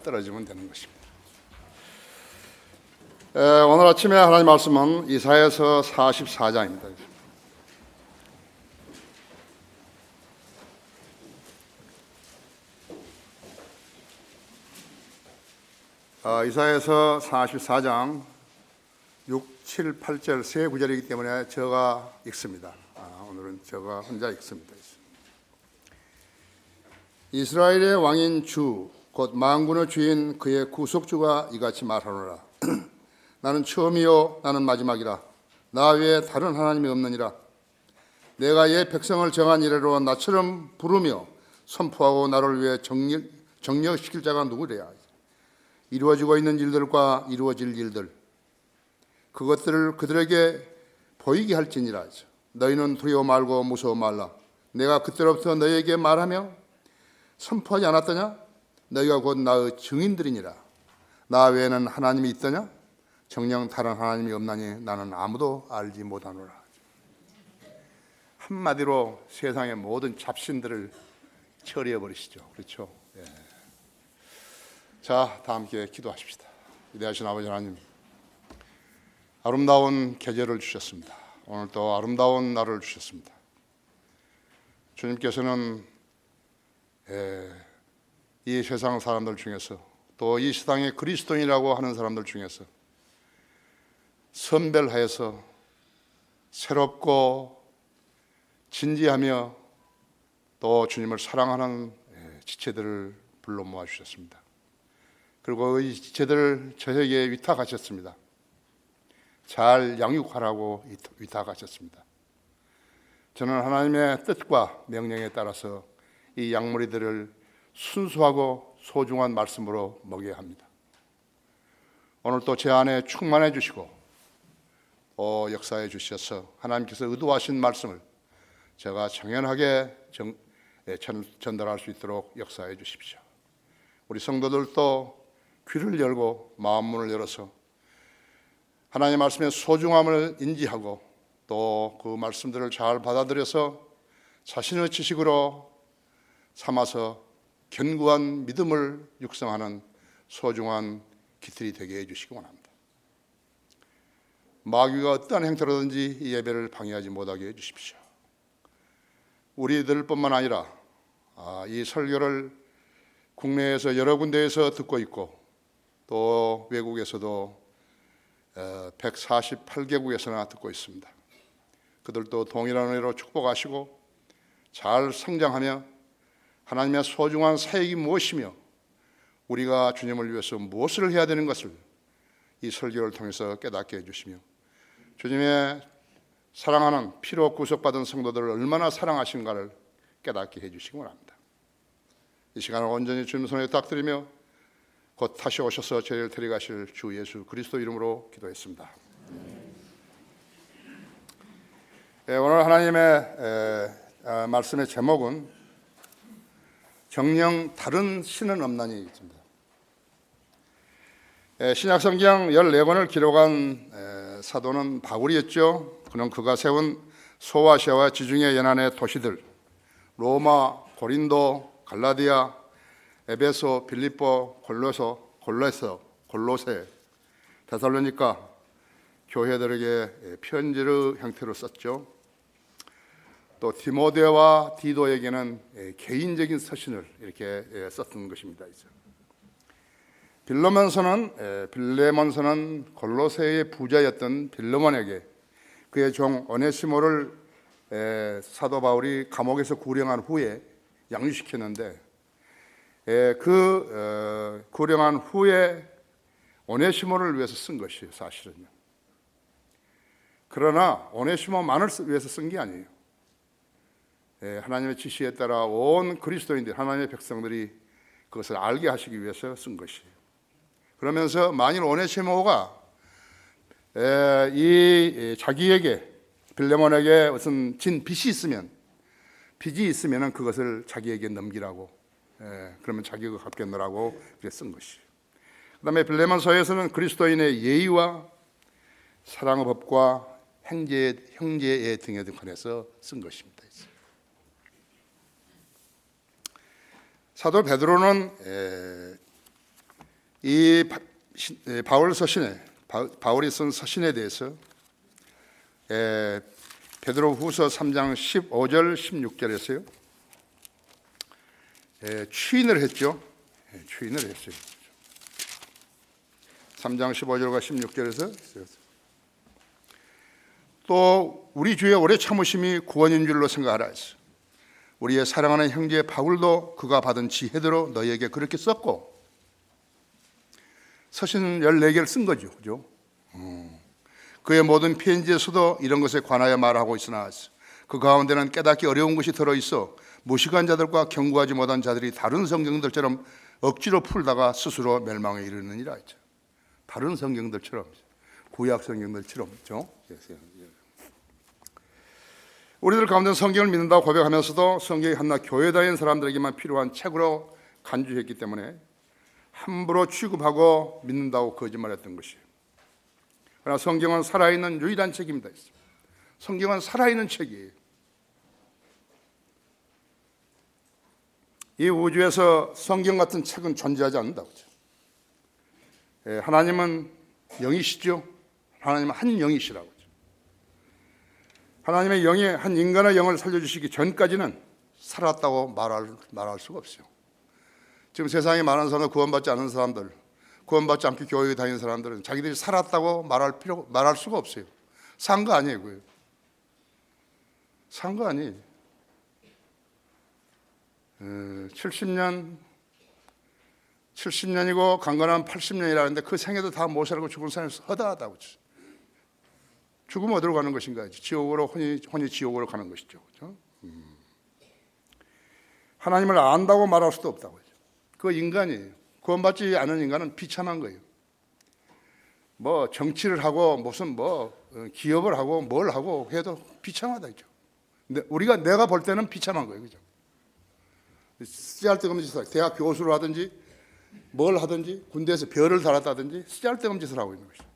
떨어지면 되는 것입니다. 오늘 아침에 하나님 말씀은 이사야서 44장입니다. 이사야서 44장 6, 7, 8절 세 구절이기 때문에 제가 읽습니다. 오늘은 제가 혼자 읽습니다. 이스라엘의 왕인 주 곧 만군의 주인 그의 구속주가 이같이 말하노라. 나는 처음이요 나는 마지막이라. 나 외에 다른 하나님이 없느니라. 내가 옛 백성을 정한 이래로 나처럼 부르며 선포하고 나를 위해 정력시킬 자가 누구랴. 이루어지고 있는 일들과 이루어질 일들 그것들을 그들에게 보이게 할지니라. 너희는 두려워 말고 무서워 말라. 내가 그때로부터 너희에게 말하며 선포하지 않았더냐? 너희가 곧 나의 증인들이니라. 나 외에는 하나님이 있더냐? 정녕 다른 하나님이 없나니 나는 아무도 알지 못하노라. 한마디로 세상의 모든 잡신들을 처리해 버리시죠. 그렇죠? 예. 자, 다 함께 기도하십시다. 위대하신 아버지 하나님, 아름다운 계절을 주셨습니다. 오늘 또 아름다운 날을 주셨습니다. 주님께서는 이 세상 사람들 중에서 또 이 세상의 그리스도인이라고 하는 사람들 중에서 선별하여서 새롭고 진지하며 또 주님을 사랑하는 지체들을 불러 모아 주셨습니다. 그리고 이 지체들을 저에게 위탁하셨습니다. 잘 양육하라고 위탁하셨습니다. 저는 하나님의 뜻과 명령에 따라서 이 양머리들을 순수하고 소중한 말씀으로 먹여야 합니다. 오늘 또 제 안에 충만해 주시고 역사해 주셔서 하나님께서 의도하신 말씀을 제가 정연하게 전달할 수 있도록 역사해 주십시오. 우리 성도들도 귀를 열고 마음문을 열어서 하나님의 말씀의 소중함을 인지하고 또 그 말씀들을 잘 받아들여서 자신의 지식으로 삼아서 견고한 믿음을 육성하는 소중한 깃들이 되게 해주시기 원합니다. 마귀가 어떠한 행태로든지 이 예배를 방해하지 못하게 해주십시오. 우리들뿐만 아니라 이 설교를 국내에서 여러 군데에서 듣고 있고 또 외국에서도 148개국에서나 듣고 있습니다. 그들도 동일한 은혜로 축복하시고 잘 성장하며 하나님의 소중한 사역이 무엇이며 우리가 주님을 위해서 무엇을 해야 되는 것을 이 설교를 통해서 깨닫게 해주시며 주님의 사랑하는 피로 구속받은 성도들을 얼마나 사랑하신가를 깨닫게 해주시기 원합니다. 이 시간을 온전히 주님 손에 탁드리며 곧 다시 오셔서 저희를 데려가실 주 예수 그리스도 이름으로 기도했습니다. 오늘 하나님의 말씀의 제목은 정녕 다른 신은 없나니 있습니다. 신약성경 14권을 기록한 사도는 바울이었죠. 그는 그가 세운 소아시아와 지중해 연안의 도시들 로마, 고린도, 갈라디아, 에베소, 빌립보, 골로새, 데살로니가 교회들에게 편지의 형태로 썼죠. 또 디모데와 디도에게는 개인적인 서신을 이렇게 썼던 것입니다. 빌레몬서는 골로새의 부자였던 빌레몬에게 그의 종 오네시모를 사도 바울이 감옥에서 구령한 후에 양육시켰는데 구령한 후에 오네시모를 위해서 쓴 것이에요, 사실은요. 그러나 오네시모만을 위해서 쓴 게 아니에요. 하나님의 지시에 따라 온 그리스도인들, 하나님의 백성들이 그것을 알게 하시기 위해서 쓴 것이에요. 그러면서 만일 오네시모가 자기에게 빌레몬에게 무슨 빚이 있으면 그것을 자기에게 넘기라고, 그러면 자기가 갚겠노라고 쓴 것이에요. 그 다음에 빌레몬서에서는 그리스도인의 예의와 사랑의 법과 형제의 등에 관해서 쓴 것입니다. 사도 베드로는 이 바울 서신에 바울이 쓴 서신에 대해서 베드로후서 3장 15절 16절에서요 추인을 했죠. 추인을 했어요. 3장 15절과 16절에서 또 우리 주의 오래 참으심이 구원인 줄로 생각하라 했어. 우리의 사랑하는 형제 바울도 그가 받은 지혜대로 너희에게 그렇게 썼고, 서신 14개를 쓴 거죠. 그죠? 그의 모든 편지에서도 이런 것에 관하여 말하고 있으나 그 가운데는 깨닫기 어려운 것이 들어있어 무식한 자들과 경고하지 못한 자들이 다른 성경들처럼 억지로 풀다가 스스로 멸망에 이르느니라 했죠. 다른 성경들처럼, 구약 성경들처럼. 그렇죠? 우리들 가운데 성경을 믿는다고 고백하면서도 성경이 한낱 교회 다니는 사람들에게만 필요한 책으로 간주했기 때문에 함부로 취급하고 믿는다고 거짓말했던 것이에요. 그러나 성경은 살아있는 유일한 책입니다. 성경은 살아있는 책이에요. 이 우주에서 성경 같은 책은 존재하지 않는다고 하죠. 하나님은 영이시죠. 하나님은 한 영이시라고 하죠. 하나님의 영이 한 인간의 영을 살려주시기 전까지는 살았다고 말할 수가 없어요. 지금 세상에 많은 사람들, 구원받지 않은 사람들, 구원받지 않게 교회에 다니는 사람들은 자기들이 살았다고 말할 수가 없어요. 산 거 아니에요, 그거요. 산 거 아니에요. 70년이고 강건한 80년이라는데 그 생애도 다 못 살고 죽은 사람이 허다하다고. 죽으면 어디로 가는 것인가? 지옥으로, 혼이 지옥으로 가는 것이죠. 그렇죠? 하나님을 안다고 말할 수도 없다고. 그거 인간이에요. 구원받지 않은 인간은 비참한 거예요. 뭐 정치를 하고 무슨 기업을 하고 뭘 하고 해도 비참하다. 내가 볼 때는 비참한 거예요. 그죠? 쓰잘데없는 짓을 하고, 대학 교수를 하든지 뭘 하든지 군대에서 별을 달았다든지 쓰잘데없는 짓을 하고 있는 것이죠.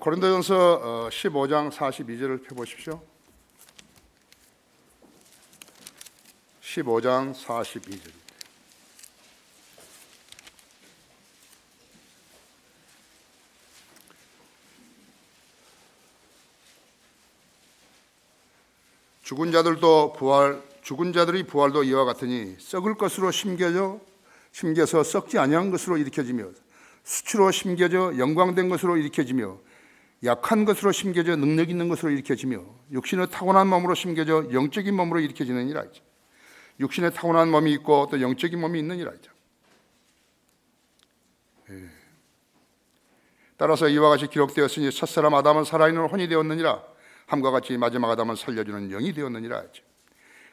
고린도전서 15장 42절을 펴보십시오. 15장 42절. 죽은 자들이 부활도 이와 같으니 썩을 것으로 심겨서 썩지 아니한 것으로 일으켜지며 수치로 심겨져 영광된 것으로 일으켜지며 약한 것으로 심겨져 능력 있는 것으로 일으켜지며 육신의 타고난 몸으로 심겨져 영적인 몸으로 일으켜지느니라. 육신의 타고난 몸이 있고 또 영적인 몸이 있느니라. 따라서 이와 같이 기록되었으니 첫사람 아담은 살아있는 혼이 되었느니라. 함과 같이 마지막 아담은 살려주는 영이 되었느니라 하죠.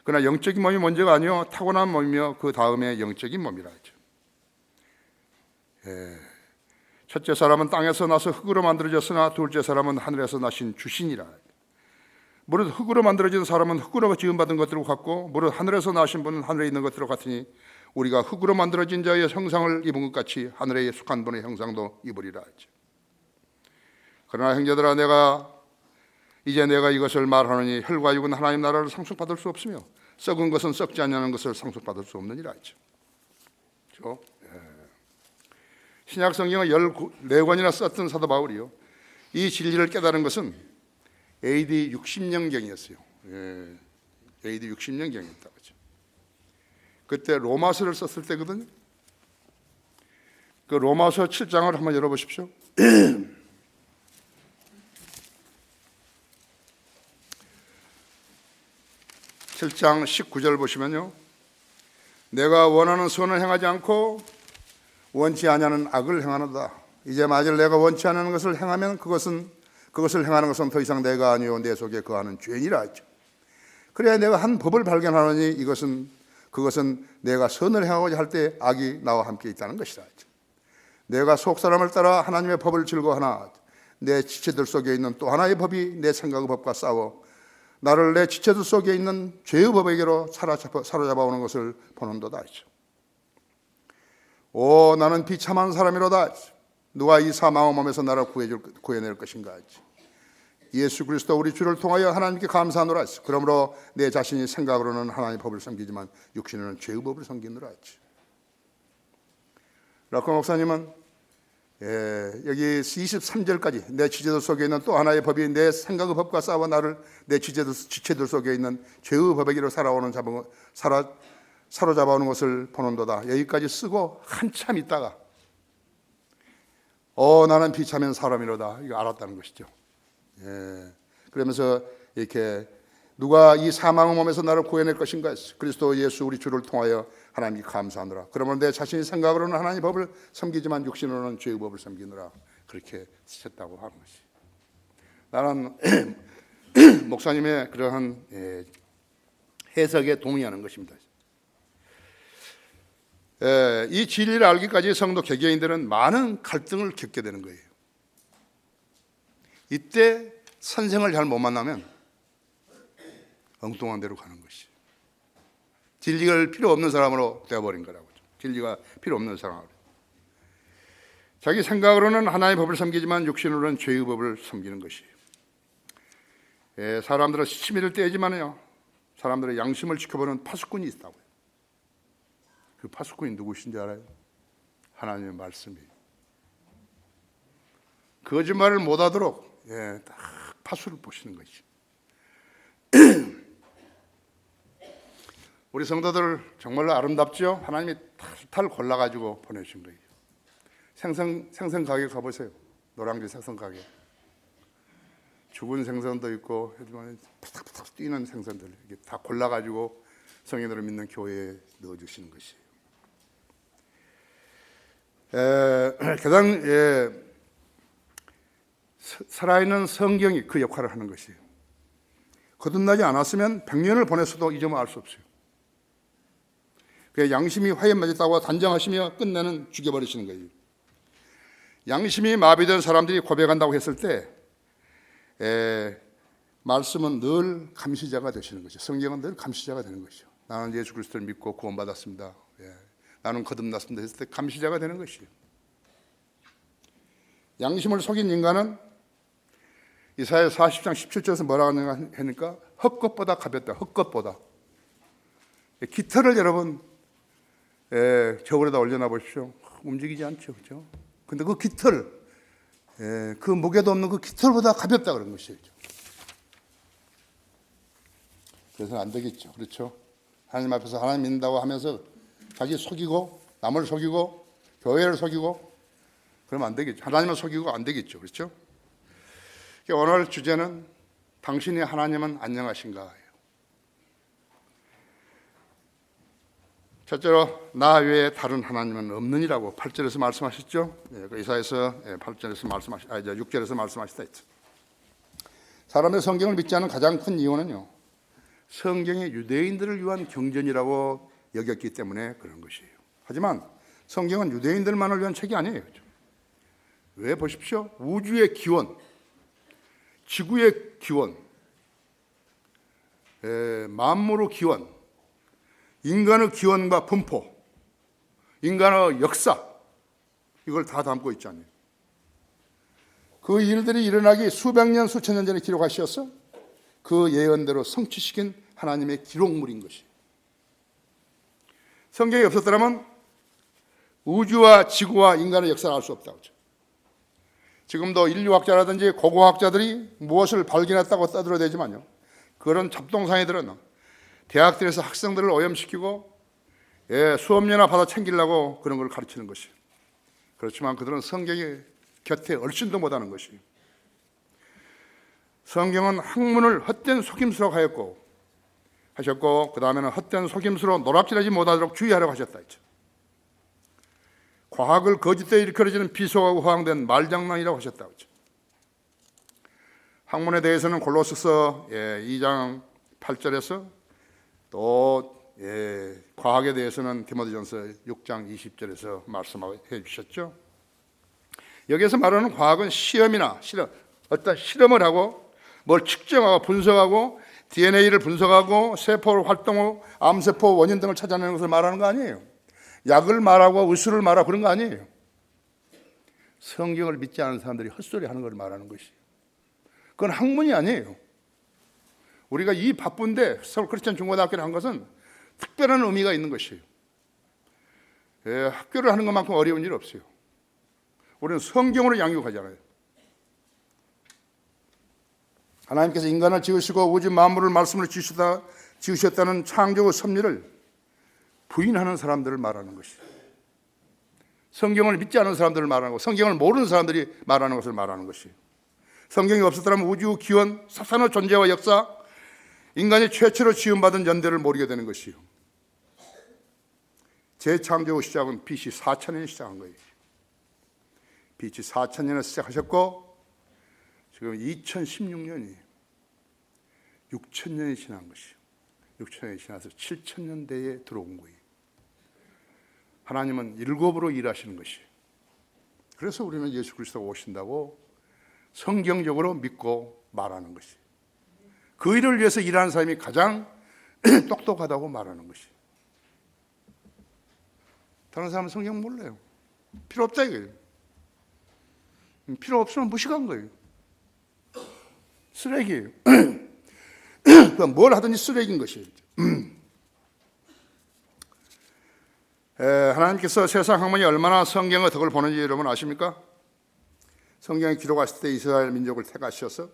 그러나 영적인 몸이 먼저가 아니요 타고난 몸이며 그 다음에 영적인 몸이라 하죠. 첫째 사람은 땅에서 나서 흙으로 만들어졌으나 둘째 사람은 하늘에서 나신 주신이라. 무릇 흙으로 만들어진 사람은 흙으로 지음받은 것들과 같고 무릇 하늘에서 나신 분은 하늘에 있는 것들과 같으니 우리가 흙으로 만들어진 자의 형상을 입은 것 같이 하늘에 속한 분의 형상도 입으리라 하죠. 그러나 형제들아 이제 내가 이것을 말하노니 혈과 육은 하나님 나라를 상속받을 수 없으며 썩은 것은 썩지 않냐는 것을 상속받을 수 없느니라 하죠. 그렇죠? 신약 성경을 14권이나 썼던 사도 바울이요. 이 진리를 깨달은 것은 AD 60년경이었어요. AD 60년경이었다고 하죠. 그때 로마서를 썼을 때거든요. 그 로마서 7장을 한번 열어보십시오. 7장 19절 보시면요. 내가 원하는 선을 행하지 않고 원치 아니하는 악을 행하노다. 이제 만일 내가 원치 않는 것을 행하면 그것을 행하는 것은 더 이상 내가 아니요 내 속에 거하는 죄니라 했죠. 그래야 내가 한 법을 발견하노니 그것은 내가 선을 행하고자 할 때 악이 나와 함께 있다는 것이라 했죠. 내가 속사람을 따라 하나님의 법을 즐거워하나 내 지체들 속에 있는 또 하나의 법이 내 생각의 법과 싸워 나를 내 지체들 속에 있는 죄의 법에게로 사로잡아오는 것을 보는도다 했죠. 오 나는 비참한 사람이로다. 누가 이 사망의 몸에서 나를 구해낼 것인가 했지. 예수 그리스도 우리 주를 통하여 하나님께 감사하노라 했어. 그러므로 내 자신이 생각으로는 하나님의 법을 섬기지만 육신으로는 죄의 법을 섬기노라 했지. 락커 목사님은 여기 23절까지 내 지체들 속에 있는 또 하나의 법이 내 생각의 법과 싸워 나를 내 지체들 속에 있는 죄의 법에게로 사로잡아오는 것을 보는도다. 여기까지 쓰고 한참 있다가 나는 비참한 사람이로다 이거 알았다는 것이죠. 그러면서 이렇게 누가 이 사망의 몸에서 나를 구해낼 것인가 했어. 그리스도 예수 우리 주를 통하여 하나님께 감사하노라. 그러면 내 자신이 생각으로는 하나님의 법을 섬기지만 육신으로는 죄의 법을 섬기노라. 그렇게 쓰셨다고 하는 것이. 나는 목사님의 그러한 해석에 동의하는 것입니다. 이 진리를 알기까지 성도 개개인들은 많은 갈등을 겪게 되는 거예요. 이때 선생을 잘 못 만나면 엉뚱한 데로 가는 것이. 진리가 필요 없는 사람으로 되어버린 거라고. 진리가 필요 없는 사람으로. 자기 생각으로는 하나님의 법을 섬기지만 육신으로는 죄의 법을 섬기는 것이에요. 사람들은 시치미를 떼지만요, 사람들의 양심을 지켜보는 파수꾼이 있다고요. 그 파수꾼이 누구신지 알아요? 하나님의 말씀이에요. 거짓말을 못하도록 딱 파수를 보시는 것이죠. 우리 성도들 정말로 아름답죠? 하나님이 탈탈 골라가지고 보내주신 거예요. 생선 가게 가보세요. 노량진 생선 가게. 죽은 생선도 있고 푸닥푸닥 뛰는 생선들 이게 다 골라가지고 성인으로 믿는 교회에 넣어주시는 것이에요. 가장 살아있는 성경이 그 역할을 하는 것이에요. 거듭나지 않았으면 100년을 보냈어도 이 점을 알 수 없어요. 양심이 화에 맞았다고 단정하시며 끝내는 죽여버리시는 거예요. 양심이 마비된 사람들이 고백한다고 했을 때 말씀은 늘 감시자가 되시는 것이죠. 성경은 늘 감시자가 되는 것이죠. 나는 예수 그리스도를 믿고 구원받았습니다. 나는 거듭났습니다 했을 때 감시자가 되는 것이에요. 양심을 속인 인간은 이사야 40장 17절에서 뭐라고 하니까 헛것보다 가볍다. 헛것보다. 깃털을 여러분 저울에다 올려놔 보십시오. 움직이지 않죠, 그렇죠? 근데 그 깃털, 그 무게도 없는 그 깃털보다 가볍다 그런 것이죠. 그래서는 안 되겠죠, 그렇죠? 하나님 앞에서 하나님 믿는다고 하면서 자기 속이고 남을 속이고 교회를 속이고 그러면 안 되겠죠. 하나님을 속이고 안 되겠죠, 그렇죠? 오늘 주제는 당신이 하나님은 안녕하신가? 첫째로 나 외에 다른 하나님은 없느니라고 8절에서 말씀하셨죠. 이사야서 8절에서 6절에서 말씀하시다 했죠. 사람의 성경을 믿지 않은 가장 큰 이유는요, 성경이 유대인들을 위한 경전이라고 여겼기 때문에 그런 것이에요. 하지만 성경은 유대인들만을 위한 책이 아니에요. 왜 보십시오. 우주의 기원, 지구의 기원, 만물의 기원, 인간의 기원과 분포, 인간의 역사, 이걸 다 담고 있지 않나요? 그 일들이 일어나기 수백 년, 수천 년 전에 기록하셨어. 그 예언대로 성취시킨 하나님의 기록물인 것이. 성경이 없었더라면 우주와 지구와 인간의 역사를 알 수 없다고. 지금도 인류학자라든지 고고학자들이 무엇을 발견했다고 떠들어대지만요, 그런 잡동사니들은 대학들에서 학생들을 오염시키고 수업료나 받아 챙기려고 그런 걸 가르치는 것이. 그렇지만 그들은 성경의 곁에 얼씬도 못하는 것이. 성경은 학문을 헛된 속임수로 하셨고 그 다음에는 헛된 속임수로 노략질하지 못하도록 주의하라고 하셨다 했죠. 과학을 거짓되이 일컬어지는 비속하고 허황된 말장난이라고 하셨다고 했죠. 학문에 대해서는 골로새서 2장 8절에서 또 과학에 대해서는 디모데전서 6장 20절에서 말씀해 주셨죠. 여기서 말하는 과학은 시험이나 어떤 실험을 하고 뭘 측정하고 분석하고 DNA를 분석하고 세포 활동을 암세포 원인 등을 찾아내는 것을 말하는 거 아니에요. 약을 말하고 의술을 말하고 그런 거 아니에요. 성경을 믿지 않는 사람들이 헛소리 하는 걸 말하는 것이에요. 그건 학문이 아니에요. 우리가 이 바쁜데 서울 크리스천 중고등학교를 한 것은 특별한 의미가 있는 것이에요. 학교를 하는 것만큼 어려운 일 없어요. 우리는 성경으로 양육하잖아요. 하나님께서 인간을 지으시고 우주 만물을 말씀으로 지으셨다는 창조의 섭리를 부인하는 사람들을 말하는 것이에요. 성경을 믿지 않는 사람들을 말하는 것, 성경을 모르는 사람들이 말하는 것을 말하는 것이에요. 성경이 없었더라면 우주, 기원, 사상의 존재와 역사, 인간이 최초로 지음받은 연대를 모르게 되는 것이요. 재창조의 시작은 BC 4000년에 시작한 거예요. BC 4000년에 시작하셨고 지금 2016년이 6000년이 지난 것이요. 6000년이 지나서 7000년대에 들어온 거예요. 하나님은 일곱으로 일하시는 것이에요. 그래서 우리는 예수 그리스도가 오신다고 성경적으로 믿고 말하는 것이에요. 그 일을 위해서 일하는 사람이 가장 똑똑하다고 말하는 것이에요. 다른 사람은 성경 몰라요. 필요 없다 이거예요. 필요 없으면 무식한 거예요. 쓰레기예요. 뭘 하든지 쓰레기인 것이에요. 하나님께서 세상 학문이 얼마나 성경의 덕을 보는지 여러분 아십니까? 성경에 기록하실 때 이스라엘 민족을 택하셔서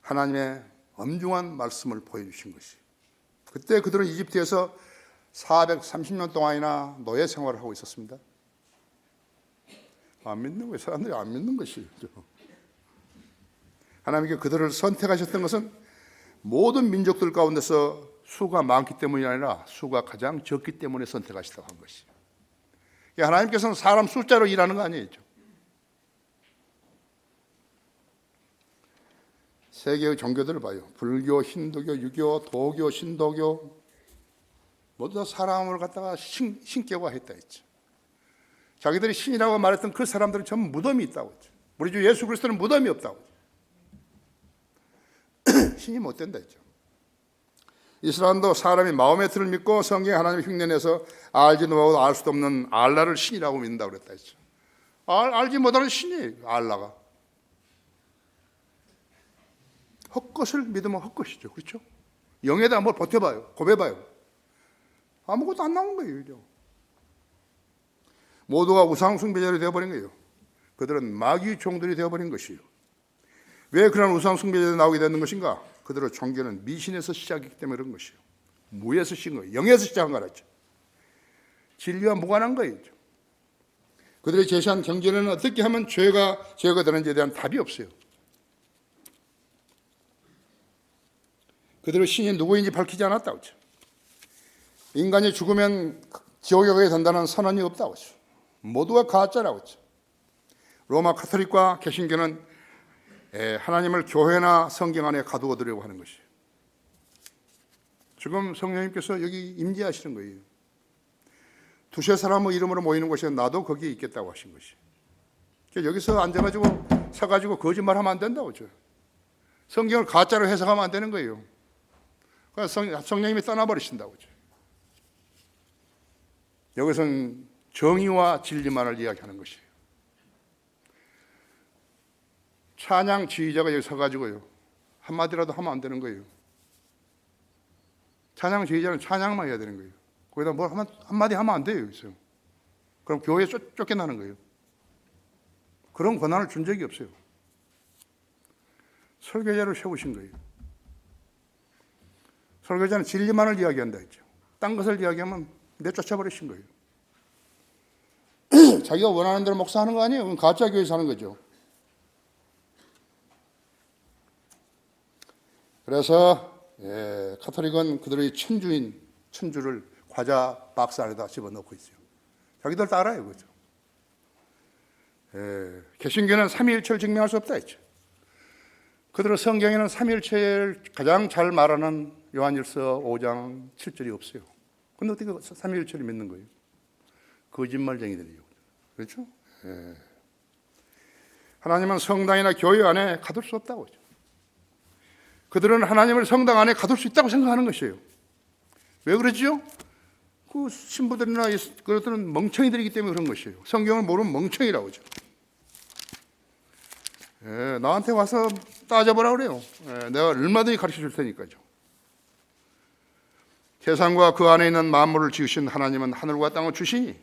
하나님의 엄중한 말씀을 보여주신 것이에요. 그때 그들은 이집트에서 430년 동안이나 노예 생활을 하고 있었습니다. 안 믿는 거예요. 사람들이 안 믿는 것이에요. 하나님께 그들을 선택하셨던 것은 모든 민족들 가운데서 수가 많기 때문이 아니라 수가 가장 적기 때문에 선택하시다고 한 것이에요. 하나님께서는 사람 숫자로 일하는 거 아니에요. 세계의 종교들을 봐요. 불교, 힌두교, 유교, 도교, 신도교 모두 다 사람을 갖다가 신격화했다 했죠. 자기들이 신이라고 말했던 그 사람들은 전부 무덤이 있다고 했죠. 우리 주 예수 그리스도는 무덤이 없다고 했죠. 신이 못 된다 했죠. 이슬람도 사람이 마호메트를 믿고 성경에 하나님을 흉내내서 알지도 못하고 알 수도 없는 알라를 신이라고 믿는다고 그랬다 했죠. 알지 못하는 신이에요. 알라가. 헛것을 믿으면 헛것이죠. 그렇죠? 영에다 뭘 버텨봐요. 고배봐요. 아무것도 안 나온 거예요. 모두가 우상 숭배자들이 되어버린 거예요. 그들은 마귀 종들이 되어버린 것이에요. 왜 그런 우상 숭배자들이 나오게 되는 것인가? 그들의 종교는 미신에서 시작했기 때문에 그런 것이에요. 무에서 시작한 거예요. 영에서 시작한 거라죠. 진리와 무관한 거예요. 그들이 제시한 경전에는 어떻게 하면 죄가 제거되는지에 대한 답이 없어요. 그들의 신이 누구인지 밝히지 않았다고 하죠. 인간이 죽으면 지옥에 가게 된다는 선언이 없다고 하죠. 모두가 가짜라고 하죠. 로마 카톨릭과 개신교는 하나님을 교회나 성경 안에 가두어두려고 하는 것이에요. 지금 성령님께서 여기 임재하시는 거예요. 두세 사람의 이름으로 모이는 곳에 나도 거기에 있겠다고 하신 것이에요. 여기서 앉아가지고 서가지고 거짓말하면 안 된다고 하죠. 성경을 가짜로 해석하면 안 되는 거예요. 그래서 성령님이 떠나버리신다고 하죠. 여기서는 정의와 진리만을 이야기하는 것이에요. 찬양 지휘자가 여기 서가지고요 한마디라도 하면 안 되는 거예요. 찬양 지휘자는 찬양만 해야 되는 거예요. 거기다 뭘 한마디 하면 안 돼요. 여기서. 그럼 교회에 쫓겨나는 거예요. 그런 권한을 준 적이 없어요. 설교자를 세우신 거예요. 설교자는 진리만을 이야기한다 했죠. 딴 것을 이야기하면 내쫓아버리신 거예요. 자기가 원하는 대로 목사하는 거 아니에요. 그건 가짜 교회에서 하는 거죠. 그래서 카톨릭은 그들의 천주를 과자 박스 안에다 집어넣고 있어요. 자기들 따라요. 그죠? 개신교는 삼위일체를 증명할 수 없다 했죠. 그들은 성경에는 삼위일체를 가장 잘 말하는 요한일서 5장 7절이 없어요. 근데 어떻게 삼위일체를 믿는 거예요? 거짓말쟁이들이요. 그렇죠? 하나님은 성당이나 교회 안에 가둘 수 없다고 하죠. 그들은 하나님을 성당 안에 가둘 수 있다고 생각하는 것이에요. 왜 그러지요? 그 신부들이나 그들은 멍청이들이기 때문에 그런 것이에요. 성경을 모르면 멍청이라고 하죠. 나한테 와서 따져보라 그래요. 내가 얼마든지 가르쳐 줄 테니까요. 세상과 그 안에 있는 만물을 지으신 하나님은 하늘과 땅을 주시니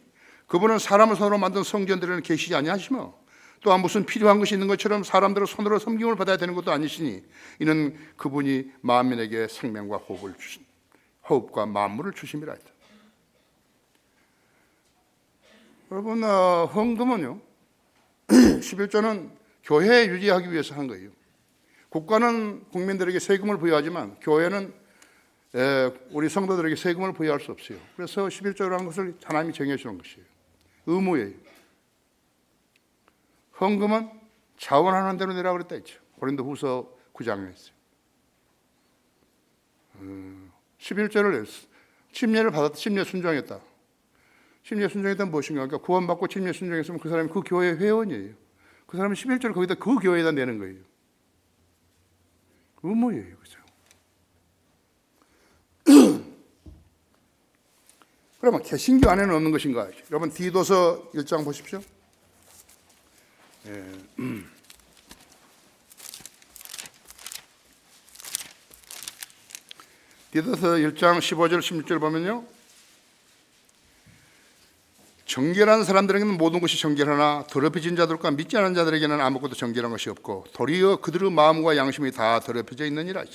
그분은 사람을 손으로 만든 성전들에는 계시지 아니하시며 또한 무슨 필요한 것이 있는 것처럼 사람들을 손으로 섬김을 받아야 되는 것도 아니시니 이는 그분이 만민에게 생명과 호흡을 주신 호흡과 만물을 주심이라 했다. 여러분, 헌금은요 11조는 교회 유지하기 위해서 한 거예요. 국가는 국민들에게 세금을 부여하지만 교회는 우리 성도들에게 세금을 부여할 수 없어요. 그래서 11조라는 것을 하나님이 정해 주는 것이에요. 의무예요. 헌금은 자원하는 대로 내라 그랬다 했죠. 고린도후서 9장에 있어요. 11조를 냈어. 침례를 받았다. 침례 순종했다. 침례 순종했다는 무엇인가? 그러니까 구원받고 침례 순종했으면 그 사람이 그 교회 회원이에요. 그 사람은 11조를 거기다 그 교회에다 내는 거예요. 의무예요. 그죠? 그러면 개신교 안에는 없는 것인가? 여러분 디도서 1장 보십시오. 디도서 1장 15절 16절 보면요, 정결한 사람들에게는 모든 것이 정결하나 더럽혀진 자들과 믿지 않은 자들에게는 아무것도 정결한 것이 없고 도리어 그들의 마음과 양심이 다 더럽혀져 있느니라.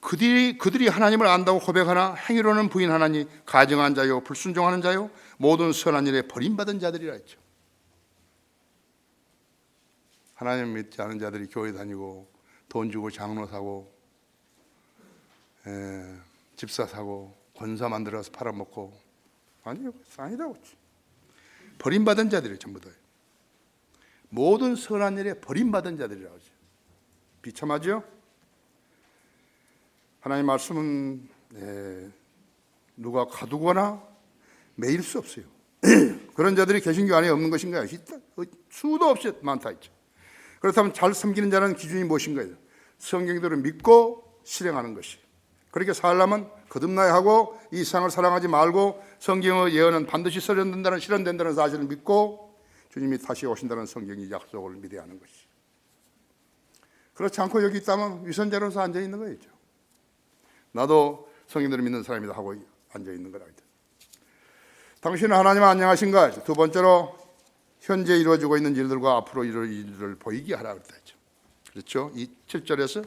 그들이 하나님을 안다고 고백하나 행위로는 부인하나니 가증한 자요 불순종하는 자요 모든 선한 일에 버림받은 자들이라 했죠. 하나님 믿지 않은 자들이 교회 다니고 돈 주고 장로 사고 집사 사고 권사 만들어서 팔아먹고, 아니요, 아니라고. 버림받은 자들이 전부 다. 모든 선한 일에 버림받은 자들이라고 하죠. 비참하죠? 하나님의 말씀은 누가 가두거나 매일 수 없어요. 그런 자들이 개신교 안에 없는 것인가요? 있다. 수도 없이 많다 있죠. 그렇다면 잘 섬기는 자는 기준이 무엇인가요? 성경대로 믿고 실행하는 것이. 그렇게 살려면 거듭나야 하고 이 세상을 사랑하지 말고 성경의 예언은 반드시 실현된다는 사실을 믿고 주님이 다시 오신다는 성경의 약속을 믿어야 하는 것이. 그렇지 않고 여기 있다면 위선자로서 앉아 있는 거죠. 나도 성경대로 믿는 사람이다 하고 앉아 있는 거라. 당신은 하나님 안녕하신가? 두 번째로 현재 이루어지고 있는 일들과 앞으로 이룰 일들을 보이게 하라 그랬죠. 그렇죠? 이 7절에서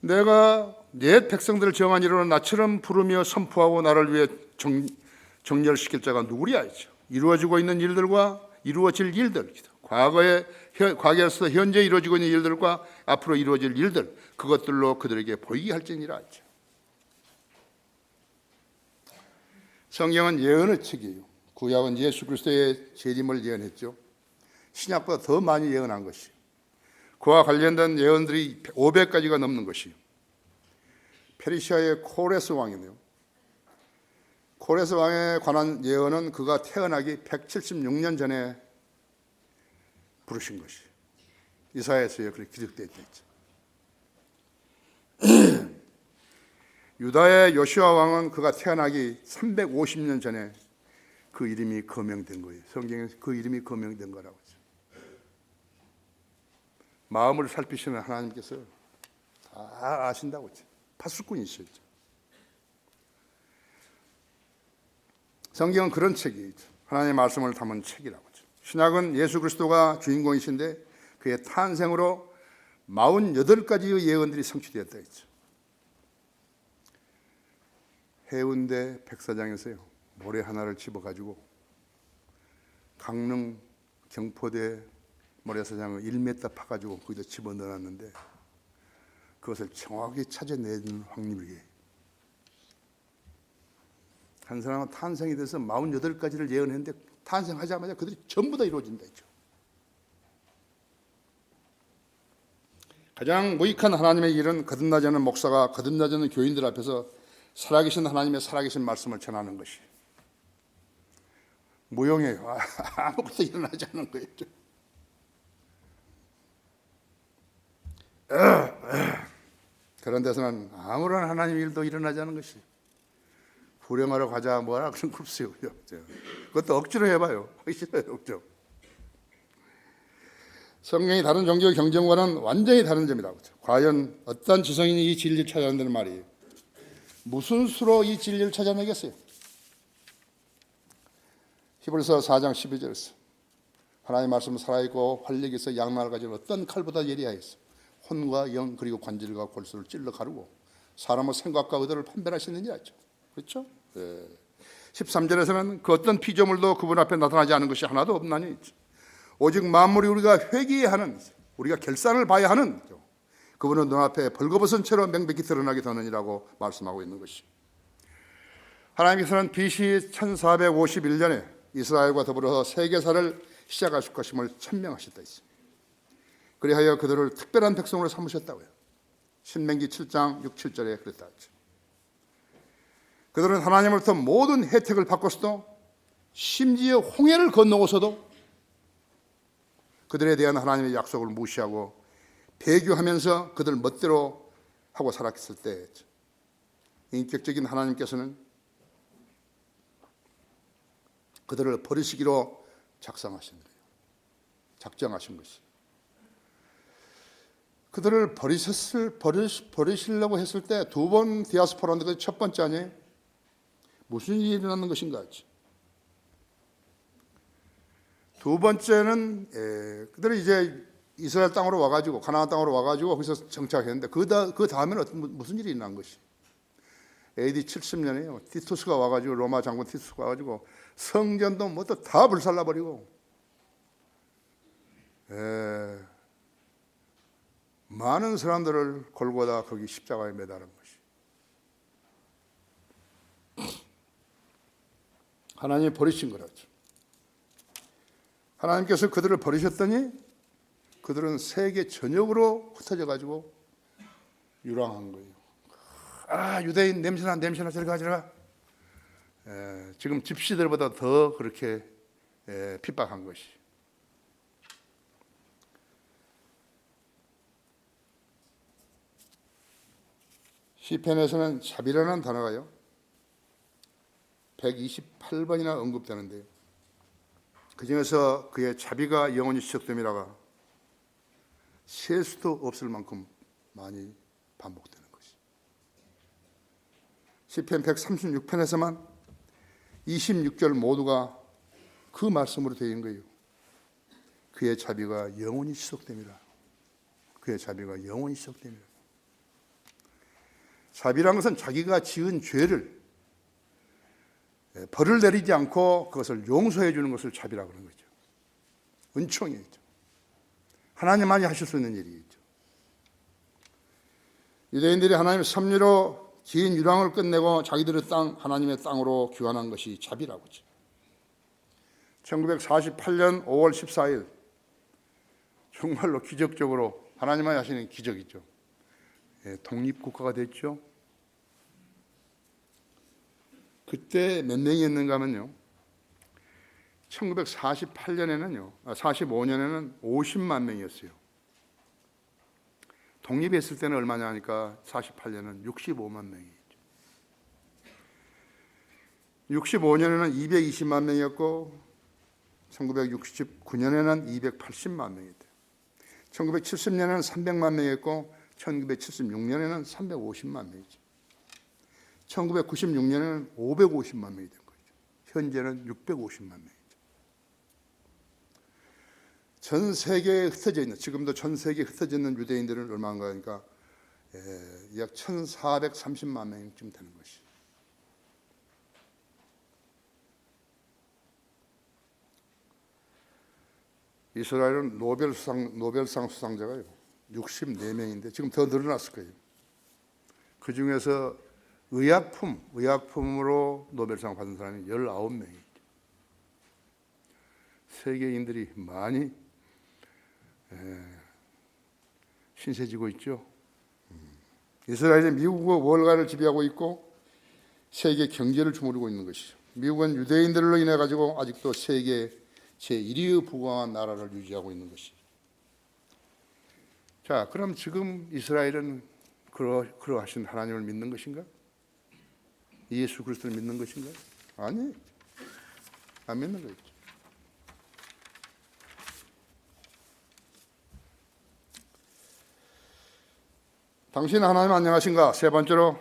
내가 내 백성들을 정한 이로는 나처럼 부르며 선포하고 나를 위해 정렬시킬 자가 누구랴 했죠. 이루어지고 있는 일들과 이루어질 일들, 과거에서 현재 이루어지고 있는 일들과 앞으로 이루어질 일들, 그것들로 그들에게 보이게 할지니라 했죠. 성경은 예언의 책이에요. 구약은 예수 그리스도의 재림을 예언했죠. 신약보다 더 많이 예언한 것이, 그와 관련된 예언들이 500가지가 넘는 것이 페르시아의 코레스 왕이네요. 코레스 왕에 관한 예언은 그가 태어나기 176년 전에 부르신 것이 이사야서에 그렇게 기록되어 있죠. 유다의 요시아 왕은 그가 태어나기 350년 전에 그 이름이 거명된 거예요. 성경에서 그 이름이 거명된 거라고 하죠. 마음을 살피시는 하나님께서 다 아신다고 하죠. 파수꾼이시죠. 성경은 그런 책이죠. 하나님의 말씀을 담은 책이라고 하죠. 신약은 예수 그리스도가 주인공이신데 그의 탄생으로 48가지의 예언들이 성취되었다 했죠. 해운대 백사장에서요, 모래 하나를 집어가지고 강릉 경포대 모래사장을 1m 파가지고 거기다 집어넣어놨는데 그것을 정확히 찾아내는 확률이, 한 사람은 탄생이 돼서 48가지를 예언했는데 탄생하자마자 그들이 전부 다 이루어진다 했죠. 가장 무익한 하나님의 일은 거듭나지 않은 목사가 거듭나지 않은 교인들 앞에서 살아계신 하나님의 살아계신 말씀을 전하는 것이 무용해요. 아무것도 일어나지 않는 거예요. 그런 데서는 아무런 하나님 일도 일어나지 않는 것이, 불행하러 가자 뭐라 그런 거 없어요. 그것도 억지로 해봐요. 하기 싫어요. 억지로. 성경이 다른 종교 경전과는 완전히 다른 점이라고 하죠. 과연 어떤 지성인이 이 진리를 찾아낸다는 말이에요. 무슨 수로 이 진리를 찾아내겠어요? 히브리서 4장 12절에서 하나님의 말씀은 살아있고 활력이 있어 양날을 가진 어떤 칼보다 예리하였어 혼과 영 그리고 관절과 골수를 찔러 가르고 사람의 생각과 의도를 판별하시느니라 했죠. 그렇죠? 13절에서는 그 어떤 피조물도 그분 앞에 나타나지 않은 것이 하나도 없나니 오직 만물이 우리가 회개해야 하는, 우리가 결산을 봐야 하는, 그분은 눈앞에 벌거벗은 채로 명백히 드러나게 되느니라고 말씀하고 있는 것이. 하나님께서는 BC 1451년에 이스라엘과 더불어서 세계사를 시작하실 것임을 천명하셨다 했습니다. 그리하여 그들을 특별한 백성으로 삼으셨다고요. 신명기 7장 6, 7절에 그랬다 했죠. 그들은 하나님으로부터 모든 혜택을 받고서도 심지어 홍해를 건너고서도 그들에 대한 하나님의 약속을 무시하고 배교하면서 그들 멋대로 하고 살았을 때 인격적인 하나님께서는 그들을 버리시기로 작정하신 것이. 그들을 버리시려고 했을 때 두 번 디아스포라는 것이 첫 번째 아니에요? 무슨 일이 일어나는 것인가? 두 번째는 그들이 이제 이스라엘 땅으로 와가지고 가나안 땅으로 와가지고 거기서 정착했는데 그 다음에는 무슨 일이 일어난 것이? AD 70년에요. 티투스가 와가지고 로마 장군 티투스가 와가지고 성전도 뭐도 다 불살라버리고 많은 사람들을 골고다 거기 십자가에 매달은 것이. 하나님이 버리신 거라죠. 하나님께서 그들을 버리셨더니 그들은 세계 전역으로 흩어져 가지고 유랑한 거예요. 유대인 냄새나 저리 가. 지금 집시들보다 더 그렇게 핍박한 것이. 시편에서는 자비라는 단어가요 128번이나 언급되는데요. 그 중에서 그의 자비가 영원히 지속됨이라가 셀 수도 없을 만큼 많이 반복되는 것이. 시편 136편에서만 26절 모두가 그 말씀으로 되어 있는 거예요. 그의 자비가 영원히 지속됨이라. 그의 자비가 영원히 지속됨이라. 자비란 것은 자기가 지은 죄를 벌을 내리지 않고 그것을 용서해 주는 것을 자비라고 하는 거죠. 은총이죠. 하나님만이 하실 수 있는 일이죠. 유대인들이 하나님의 섭리로 긴 유랑을 끝내고 자기들의 땅, 하나님의 땅으로 귀환한 것이 자비라고 하죠. 1948년 5월 14일 정말로 기적적으로 하나님만이 하시는 기적이죠. 독립국가가 됐죠. 그때 몇 명이었는가 하면요 1945년에는 50만 명이었어요. 독립했을 때는 얼마냐 하니까 48년은 65만 명이었죠. 65년에는 220만 명이었고 1969년에는 280만 명이었대요. 1970년에는 300만 명이었고 1976년에는 350만 명이죠. 1996년에는 550만 명이 된 거죠. 현재는 650만 명이죠. 전 세계에 흩어져 있는, 지금도 전 세계에 흩어져 있는 유대인들은 얼마인가 하니까 약 1430만 명쯤 되는 것이. 이스라엘은 노벨상 수상자가 64명인데 지금 더 늘어났을 거예요. 그 중에서 의약품으로 노벨상 받은 사람이 19명이죠. 세계인들이 많이 신세지고 있죠. 이스라엘은 미국의 월가를 지배하고 있고 세계 경제를 주무르고 있는 것이죠. 미국은 유대인들로 인해 가지고 아직도 세계 제1위의 부강한 나라를 유지하고 있는 것이죠. 자, 그럼 지금 이스라엘은 그러하신 하나님을 믿는 것인가? 예수 그리스도를 믿는 것인가? 아니, 안 믿는 거죠. 당신 하나님 안녕하신가? 세 번째로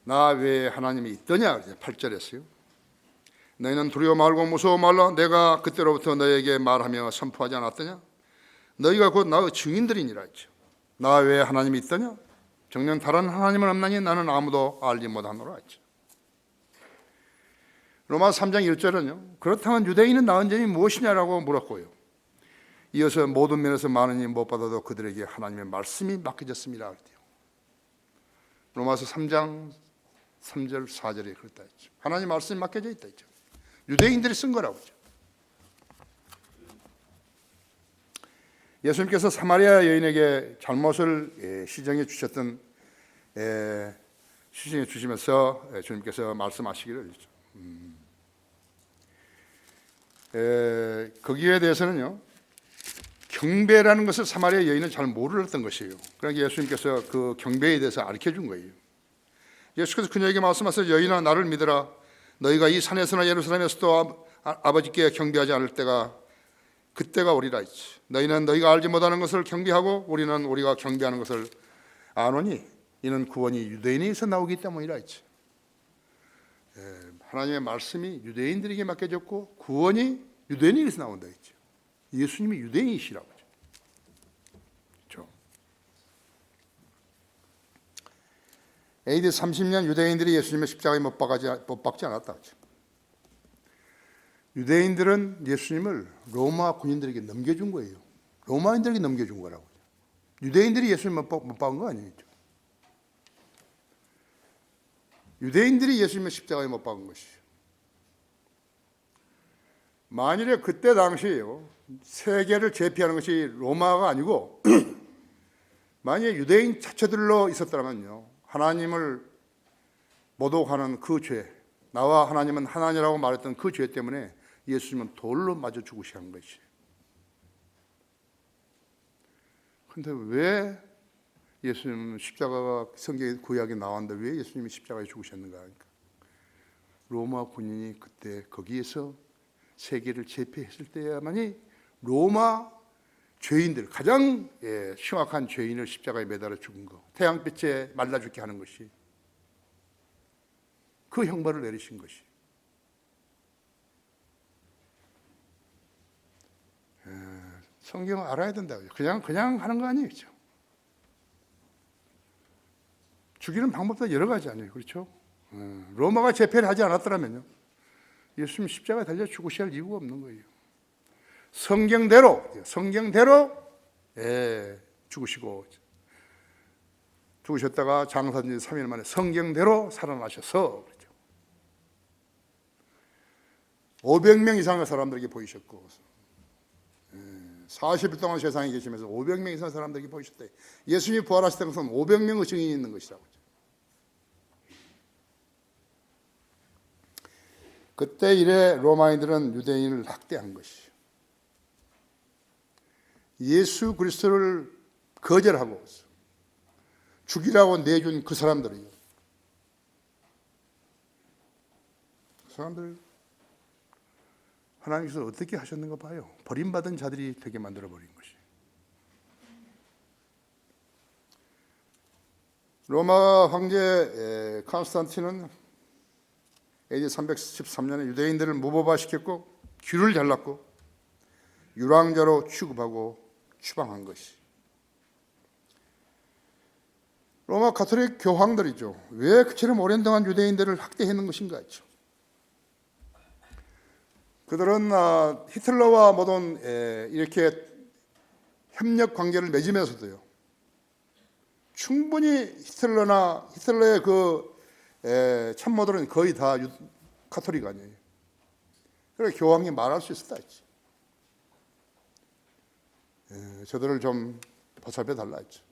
나 외에 하나님이 있더냐? 8절에서요. 너희는 두려워 말고 무서워 말라. 내가 그때로부터 너에게 말하며 선포하지 않았더냐? 너희가 곧 나의 증인들이니라 했죠. 나 외에 하나님이 있더냐? 정녕 다른 하나님은 없나니 나는 아무도 알지 못하노라 했죠. 로마서 3장 1절은요. 그렇다면 유대인은 낳은 점이 무엇이냐라고 물었고요. 이어서 모든 면에서 많은 힘 못 받아도 그들에게 하나님의 말씀이 맡겨졌습니다. 로마서 3장 3절 4절에 그렇다 했죠. 하나님 말씀이 맡겨져 있다 했죠. 유대인들이 쓴 거라고 했죠. 예수님께서 사마리아 여인에게 잘못을 시정해 주시면서 주님께서 말씀하시기를 거기에 대해서는요, 경배라는 것을 사마리아 여인은 잘 모르었던 것이에요. 그러니까 예수님께서 그 경배에 대해서 가르쳐 준 거예요. 예수께서 그녀에게 말씀하셔서 여인아 나를 믿어라. 너희가 이 산에서나 예루살렘에서도 아버지께 경배하지 않을 때가 그때가 오리라 했지. 너희는 너희가 알지 못하는 것을 경배하고 우리는 우리가 경배하는 것을 아노니 이는 구원이 유대인에서 나오기 때문이라 했지. 하나님의 말씀이 유대인들에게 맡겨졌고 구원이 유대인에서 나온다 했죠. 예수님이 유대인이시라고 하죠. 그렇죠? AD 30년 유대인들이 예수님의 십자가에 못 박지 않았다 하죠. 유대인들은 예수님을 로마 군인들에게 넘겨준 거예요. 로마인들에게 넘겨준 거라고. 유대인들이 예수님을 못 박은 거 아니겠죠. 유대인들이 예수님의 십자가에 못 박은 것이죠. 만일에 그때 당시에요, 세계를 제패하는 것이 로마가 아니고 만약에 유대인 자체들로 있었더라면요, 하나님을 모독하는 그 죄, 나와 하나님은 하나님이라고 말했던 그 죄 때문에 예수님은 돌로 맞아 죽으셔야 한 것이에요. 그런데 왜 예수님은 십자가가 성경에 구약에 나왔는데 왜 예수님이 십자가에 죽으셨는가 하니까 로마 군인이 그때 거기에서 세계를 제패했을 때야만이 로마 죄인들, 가장 흉악한 죄인을 십자가에 매달아 죽은 거, 태양빛에 말라 죽게 하는 것이 그 형벌을 내리신 것이. 성경을 알아야 된다고요. 그냥 하는 거 아니겠죠. 죽이는 방법도 여러 가지 아니에요. 그렇죠? 로마가 제패를 하지 않았더라면요, 예수님 십자가에 달려 죽으셔야 할 이유가 없는 거예요. 성경대로 죽으셨다가 장사된 지 3일 만에 성경대로 살아나셔서 그렇죠. 500명 이상의 사람들에게 보이셨고 40일 동안 세상에 계시면서 500명 이상의 사람들에게 보이셨다. 예수님이 부활하실 때는 500명의 증인이 있는 것이라고. 그때 이래 로마인들은 유대인을 학대한 것이죠. 예수 그리스도를 거절하고 죽이라고 내준 그 사람들이요. 그 사람들 하나님께서 어떻게 하셨는가 봐요. 버림받은 자들이 되게 만들어버린 것이. 로마 황제 콘스탄틴은 AD 313년에 유대인들을 무법화시켰고 귀를 잘랐고 유랑자로 취급하고 추방한 것이. 로마 가톨릭 교황들이죠. 왜 그처럼 오랜 동안 유대인들을 학대했는 것인가 했죠. 그들은 히틀러와 모든 이렇게 협력 관계를 맺으면서도요, 충분히 히틀러의 그 참모들은 거의 다 가톨릭 아니에요. 그래서 교황이 말할 수 있었다 했지. 저들을 좀 보살펴 달라 했죠.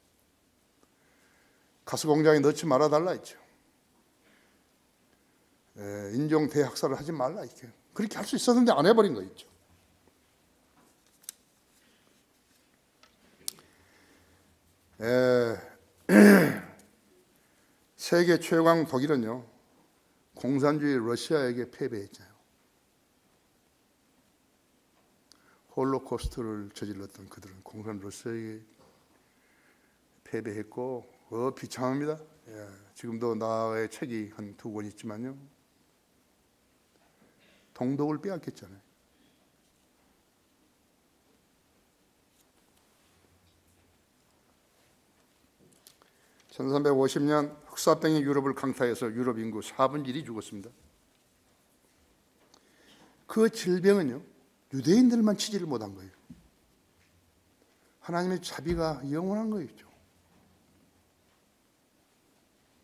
가스 공장에 넣지 말아 달라 했죠. 인종 대학살을 하지 말라 이렇게. 그렇게 할 수 있었는데 안 해버린 거 있죠. 세계 최강 독일은요, 공산주의 러시아에게 패배했잖아요. 홀로코스트를 저질렀던 그들은 공산 러시아에게 패배했고, 비참합니다. 지금도 나의 책이 한 2권 있지만요, 동독을 빼앗겼잖아요. (1350년) 흑사병이 유럽을 강타해서 유럽 인구 4분의 1이 죽었습니다. 그 질병은요, 유대인들만 치지를 못한 거예요. 하나님의 자비가 영원한 거였죠.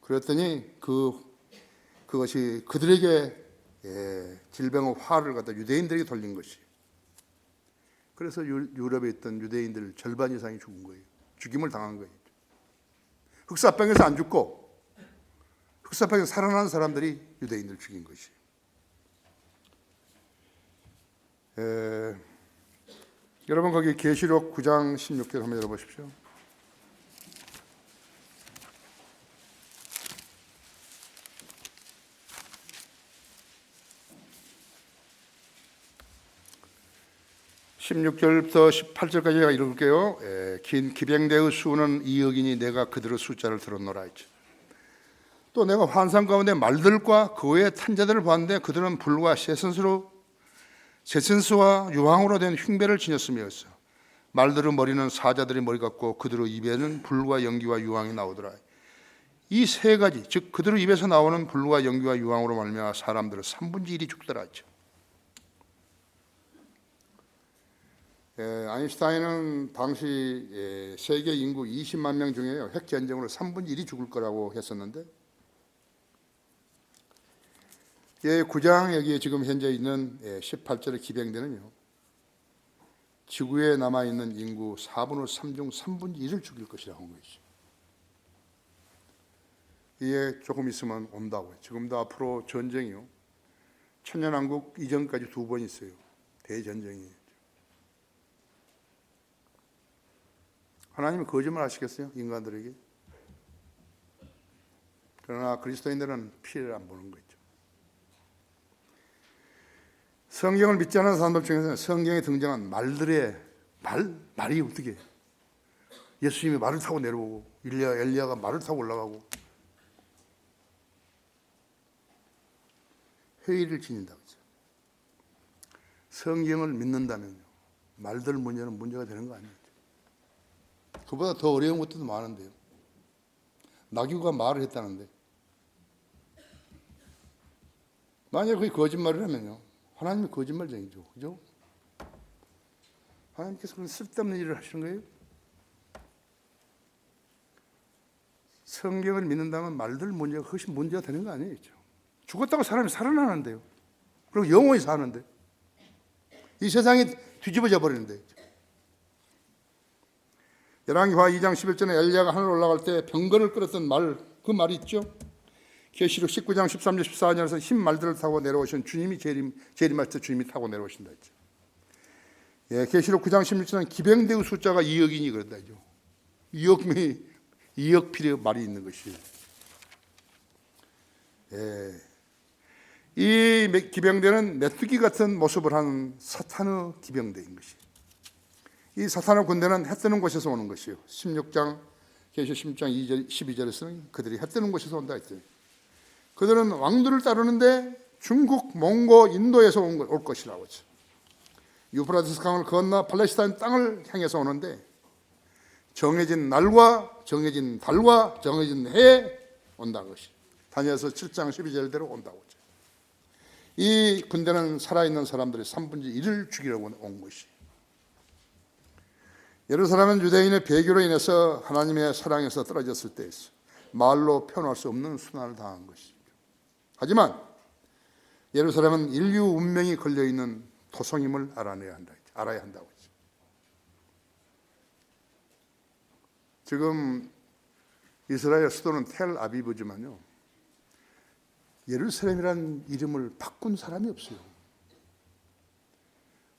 그랬더니 그것이 그들에게 질병의 화를 갖다 유대인들에게 돌린 것이. 그래서 유럽에 있던 유대인들 절반 이상이 죽은 거예요. 죽임을 당한 거예요. 흑사병에서 안 죽고 흑사병에서 살아난 사람들이 유대인들 죽인 것이. 여러분 거기 계시록 9장 16절 한번 열어보십시오. (16절부터) (18절까지) 제가 읽을게요. 긴 기병대의 수는 2억이니 내가 그들의 숫자를 들었노라 했죠. 또 내가 환상 가운데 말들과 그 외의 탄자들을 보았는데 그들은 불과 세선수와 유황으로 된 흉배를 지녔으며였어. 말들의 머리는 사자들의 머리 같고 그들의 입에는 불과 연기와 유황이 나오더라. 이 세 가지, 즉 그들의 입에서 나오는 불과 연기와 유황으로 말미암아 사람들의 3분의 1이 죽더라 했죠. 아인슈타인은 당시 세계 인구 20만 명 중에 핵전쟁으로 3분의 1이 죽을 거라고 했었는데, 9장 여기에 지금 현재 있는 18절의 기병대는요, 지구에 남아있는 인구 4분의 3 중 3분의 1을 죽일 것이라고 한 것이죠. 이게 조금 있으면 온다고요. 지금도 앞으로 전쟁이요, 천년왕국 이전까지 2번 있어요. 대전쟁이에요. 하나님은 거짓말 하시겠어요? 인간들에게? 그러나 그리스도인들은 피해를 안 보는 거죠. 성경을 믿지 않는 사람들 중에서는 성경에 등장한 말이 어떻게 예수님이 말을 타고 내려오고 엘리야가 말을 타고 올라가고 회의를 지닌다고 했죠. 성경을 믿는다면요, 말들 문제는 문제가 되는 거 아니에요. 그보다 더 어려운 것들도 많은데요. 나귀가 말을 했다는데, 만약에 그게 거짓말이라면요, 하나님이 거짓말쟁이죠. 그죠? 하나님께서 그런 쓸데없는 일을 하시는 거예요. 성경을 믿는다면 말들 문제가 그것이 문제가 되는 거 아니에요. 죽었다고 사람이 살아나는데요. 그리고 영원히 사는데. 이 세상이 뒤집어져 버리는데. 열왕기하 2장 11절에 엘리야가 하늘 올라갈 때 병거를 끌었던 말, 그 말이 있죠. 계시록 19장 13절 14절에서 흰 말들을 타고 내려오신 주님이 재림할 때 주님이 타고 내려오신다 했죠. 계시록 9장 16절은 기병대의 숫자가 2억이니 그런다 했죠. 2억 명이 2억 필의 말이 있는 것이에요. 이 기병대는 메뚜기 같은 모습을 하는 사탄의 기병대인 것이에요. 이 사탄의 군대는 해 뜨는 곳에서 오는 것이요. 16장 계시록 16장 2절 12절에서는 그들이 해 뜨는 곳에서 온다 했어요. 그들은 왕들을 따르는데 중국, 몽고, 인도에서 올 것이라고 했죠. 유프라테스 강을 건너 팔레스타인 땅을 향해서 오는데 정해진 날과 정해진 달과 정해진 해에 온다는 것이. 다니엘서 7장 12절대로 온다고 했죠. 이 군대는 살아있는 사람들의 3분의 1을 죽이려고 온 것이. 예루살렘은 유대인의 배교로 인해서 하나님의 사랑에서 떨어졌을 때 말로 표현할 수 없는 순환을 당한 것이죠. 하지만 예루살렘은 인류 운명이 걸려있는 토성임을 알아야 한다고 했죠. 지금 이스라엘 수도는 텔아비브지만요, 예루살렘이라는 이름을 바꾼 사람이 없어요.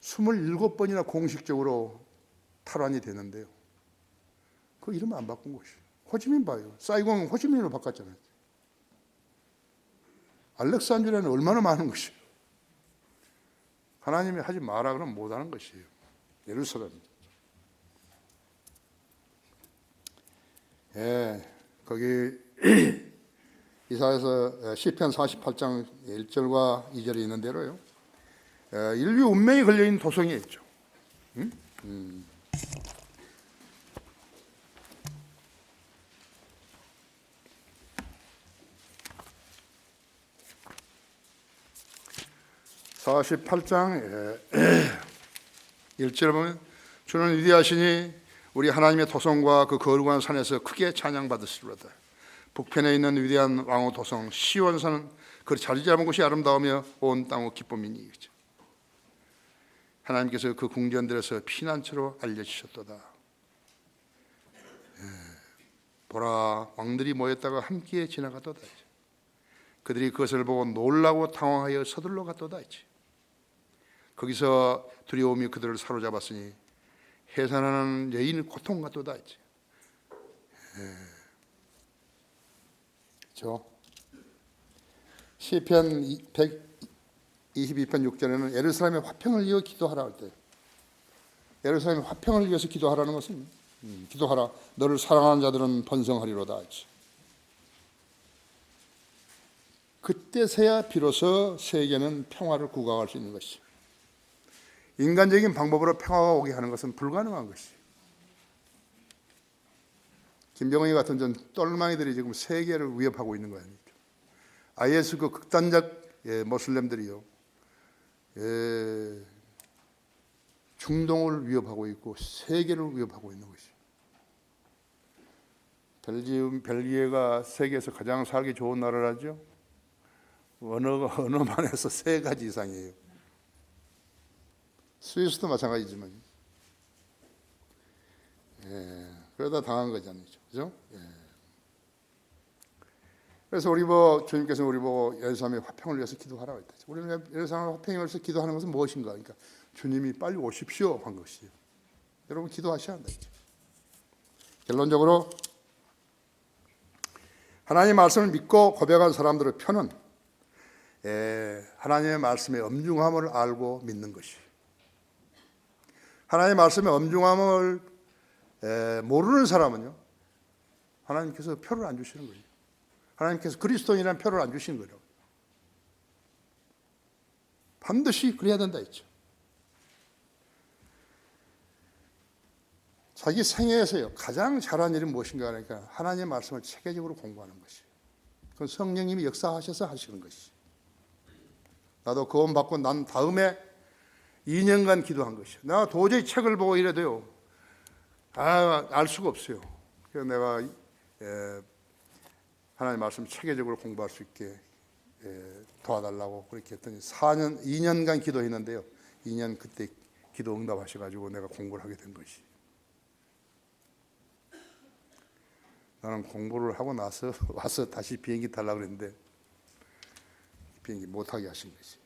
27번이나 공식적으로 탈환이 되는데요, 그 이름을 안 바꾼 것이에요. 호치민 봐요. 사이공은 호치민으로 바꿨잖아요. 알렉산드리아는 얼마나 많은 것이에요. 하나님이 하지 마라 그러면 못하는 것이에요. 예루살렘. 거기 이사야서 시편 48장 1절과 2절에 있는 대로요, 인류 운명이 걸려있는 도성에 있죠. 응? 48장 1절에 보면 주는 위대하시니 우리 하나님의 도성과 그 거룩한 산에서 크게 찬양받으시리로다. 북편에 있는 위대한 왕의 도성 시온산은 그 자리 잡은 곳이 아름다우며 온 땅의 기쁨이니. 하나님께서 그 궁전들에서 피난처로 알려주셨도다. 보라, 왕들이 모였다가 함께 지나가도다. 그들이 그것을 보고 놀라고 당황하여 서둘러 갔도다. 거기서 두려움이 그들을 사로잡았으니 해산하는 여인의 고통 같도다. 그렇죠? 시편 122편 6절에는 예루살렘의 화평을 위해 기도하라 할 때, 예루살렘의 화평을 위해서 기도하라는 것은 기도하라, 너를 사랑하는 자들은 번성하리로다. 그때서야 비로소 세계는 평화를 구가할 수 있는 것이. 인간적인 방법으로 평화가 오게 하는 것은 불가능한 것이. 김정은이 같은 전 똘망이들이 지금 세계를 위협하고 있는 거 아닙니까? IS 그 극단적 모슬렘들이요, 중동을 위협하고 있고 세계를 위협하고 있는 것이. 벨기에가 세계에서 가장 살기 좋은 나라라죠. 언어만 해서 3가지 이상이에요. 스위스도 마찬가지지만, 그러다 당한 거잖아요, 그죠? 그래서 주님께서 우리 보고 예루살렘의 화평을 위해서 기도하라고 했다. 우리는 예루살렘의 화평을 위해서 기도하는 것은 무엇인가? 그러니까 주님이 빨리 오십시오 한 것이에요. 여러분 기도하셔야 한다. 결론적으로 하나님의 말씀을 믿고 고백한 사람들의 표는 하나님의 말씀의 엄중함을 알고 믿는 것이. 하나님의 말씀의 엄중함을 모르는 사람은요, 하나님께서 표를 안 주시는 거예요. 하나님께서 그리스도인이라는 표를 안 주시는 거예요. 반드시 그래야 된다 했죠. 자기 생애에서요 가장 잘한 일은 무엇인가 하니까 하나님의 말씀을 체계적으로 공부하는 것이에요. 그건 성령님이 역사하셔서 하시는 것이. 나도 구원 받고 난 다음에 2년간 기도한 것이에요. 내가 도저히 책을 보고 이래도요, 알 수가 없어요. 그래서 내가 하나님의 말씀 체계적으로 공부할 수 있게 도와달라고 그렇게 했더니 2년간 기도했는데요, 2년 그때 기도 응답하셔가지고 내가 공부를 하게 된 것이. 나는 공부를 하고 나서 와서 다시 비행기 타려고 그랬는데 비행기 못 타게 하신 것이.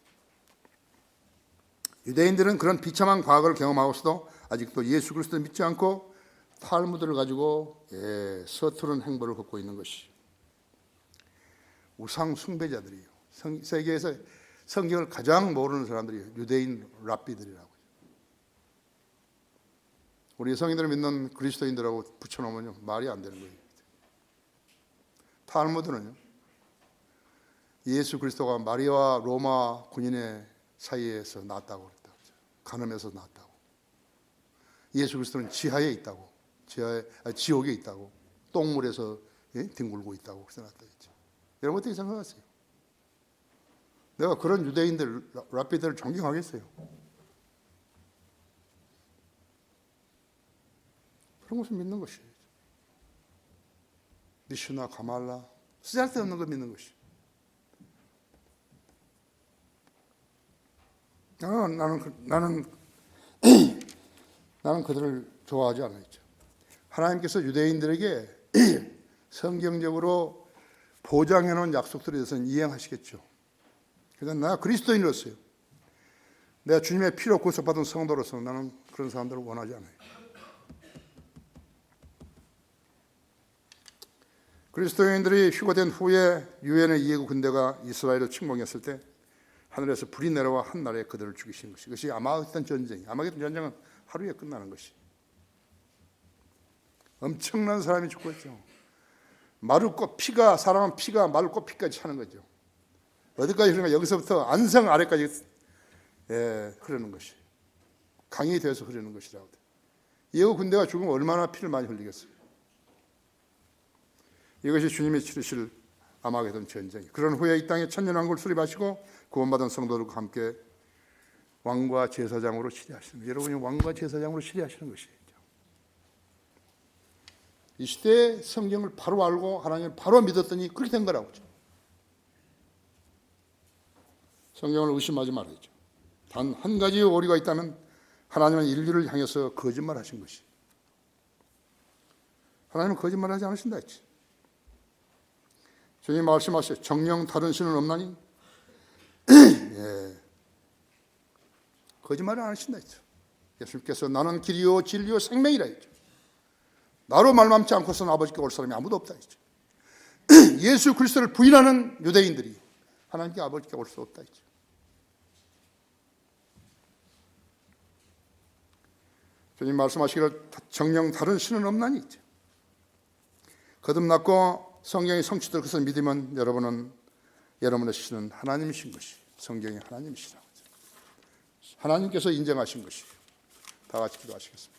유대인들은 그런 비참한 과거를 경험하고서도 아직도 예수 그리스도를 믿지 않고 탈무드를 가지고 서투른 행보를 걷고 있는 것이. 우상 숭배자들이에요. 세계에서 성경을 가장 모르는 사람들이 유대인 랍비들이라고. 우리 성인들을 믿는 그리스도인들하고 붙여놓으면요 말이 안 되는 거예요. 탈무드는요, 예수 그리스도가 마리아와 로마 군인의 사이에서 낳았다고 그랬다. 간음에서 낳았다고. 예수 그리스도는 지하에 있다고, 지옥에 있다고, 똥물에서 뒹굴고 있다고 그래서 낳았다 했죠. 여러분 어떻게 생각하세요? 내가 그런 유대인들, 랍비들을 존경하겠어요? 그런 것을 믿는 것이에요. 미슈나 가말라, 쓰잘데없는 거 믿는 것이. 나는 그들을 좋아하지 않았죠. 하나님께서 유대인들에게 성경적으로 보장해 놓은 약속들에 대해서는 이행하시겠죠. 그래서 내가 그리스도인으로서요, 내가 주님의 피로 구속받은 성도로서 나는 그런 사람들을 원하지 않아요. 그리스도인들이 휴거된 후에 유엔의 이해국 군대가 이스라엘을 침공했을 때 하늘에서 불이 내려와 한 날에 그들을 죽이신 것이. 이것이 아마겟돈 전쟁. 아마겟돈 전쟁은 하루에 끝나는 것이. 엄청난 사람이 죽고 있죠. 마르고 피가, 사람은 피가 마르고 피까지 차는 거죠. 어디까지 그러니까 여기서부터 안성 아래까지 흐르는 것이, 강이 되어서 흐르는 것이라고. 예후 군대가 죽으면 얼마나 피를 많이 흘리겠어요. 이것이 주님이 치르실 아마게돈 전쟁이. 그런 후에 이 땅에 천년왕국을 수립하시고 구원받은 성도들과 함께 왕과 제사장으로 치리하시는 거예요. 여러분이 왕과 제사장으로 치리하시는 것이에요. 이 시대에 성경을 바로 알고 하나님을 바로 믿었더니 그렇게 된 거라고. 성경을 의심하지 말아야죠. 단 한 가지 오류가 있다면 하나님은 인류를 향해서 거짓말하신 것이. 하나님은 거짓말하지 않으신다 했지. 주님 말씀하셨어요. 정령 다른 신은 없나니? 거짓말을 안 하신다 했죠. 예수님께서 나는 길이요 진리요 생명이라 했죠. 나로 말맘지 않고서는 아버지께 올 사람이 아무도 없다 했죠. 예수 그리스도를 부인하는 유대인들이 하나님께 아버지께 올 수 없다 했죠. 주님 말씀하시기를 정령 다른 신은 없나니 있죠. 거듭났고 성경이 성취될 것을 믿으면 여러분의 신은 하나님이신 것이, 성경이 하나님이시라고. 하나님께서 인정하신 것이. 다 같이 기도하시겠습니다.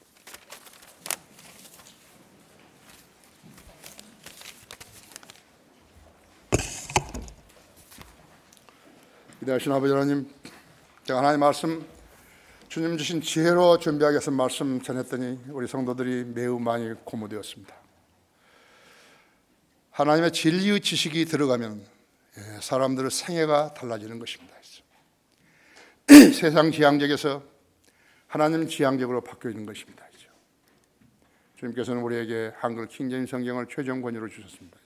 위대하신 아버지 하나님, 제가 하나님의 말씀 주님 주신 지혜로 준비하기 위해서 말씀 전했더니 우리 성도들이 매우 많이 고무되었습니다. 하나님의 진리의 지식이 들어가면 사람들의 생애가 달라지는 것입니다. 세상 지향적에서 하나님 지향적으로 바뀌어 있는 것입니다. 주님께서는 우리에게 한글 킹제임 성경을 최종 권위로 주셨습니다.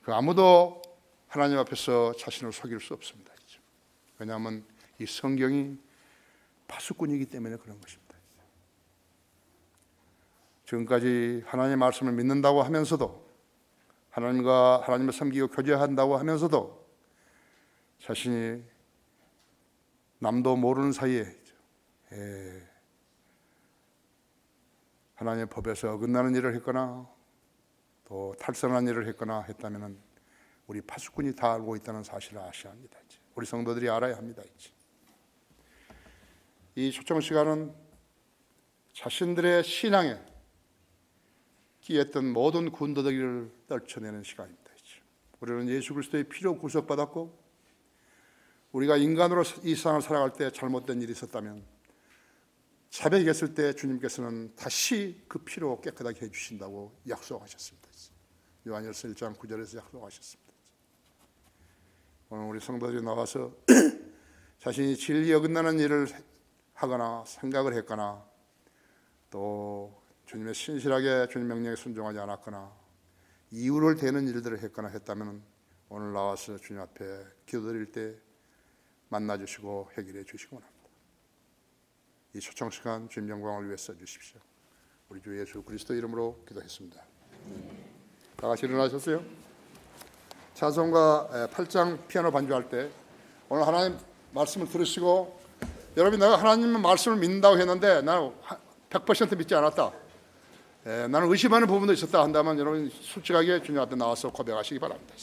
그 아무도 하나님 앞에서 자신을 속일 수 없습니다. 왜냐하면 이 성경이 파수꾼이기 때문에 그런 것입니다. 지금까지 하나님의 말씀을 믿는다고 하면서도, 하나님과 하나님을 섬기고 교제한다고 하면서도 자신이 남도 모르는 사이에 하나님의 법에서 어긋나는 일을 했거나 또 탈선한 일을 했거나 했다면 우리 파수꾼이 다 알고 있다는 사실을 아셔야 합니다. 우리 성도들이 알아야 합니다. 이 초청 시간은 자신들의 신앙에 끼었던 모든 군더더기를 떨쳐내는 시간입니다. 우리는 예수 그리스도의 피로 구속받았고, 우리가 인간으로 이 세상을 살아갈 때 잘못된 일이 있었다면 자백이 했을 때 주님께서는 다시 그 피로 깨끗하게 해주신다고 약속하셨습니다. 요한일서 1장 9절에서 약속하셨습니다. 오늘 우리 성도들이 나와서 자신이 진리에 어긋나는 일을 하거나 생각을 했거나 또 주님의 신실하게 주님 명령에 순종하지 않았거나 이유를 대는 일들을 했거나 했다면 오늘 나와서 주님 앞에 기도드릴 때 만나주시고 해결해 주시기 원합니다. 이 초청 시간 주님 영광을 위해 써주십시오. 우리 주 예수 그리스도 이름으로 기도했습니다. 다 같이 일어나셨어요? 찬송가 8장 피아노 반주할 때 오늘 하나님 말씀을 들으시고, 여러분이 내가 하나님의 말씀을 믿는다고 했는데 나는 100% 믿지 않았다, 나는 의심하는 부분도 있었다 한다면 여러분 솔직하게 주님 앞에 나와서 고백하시기 바랍니다.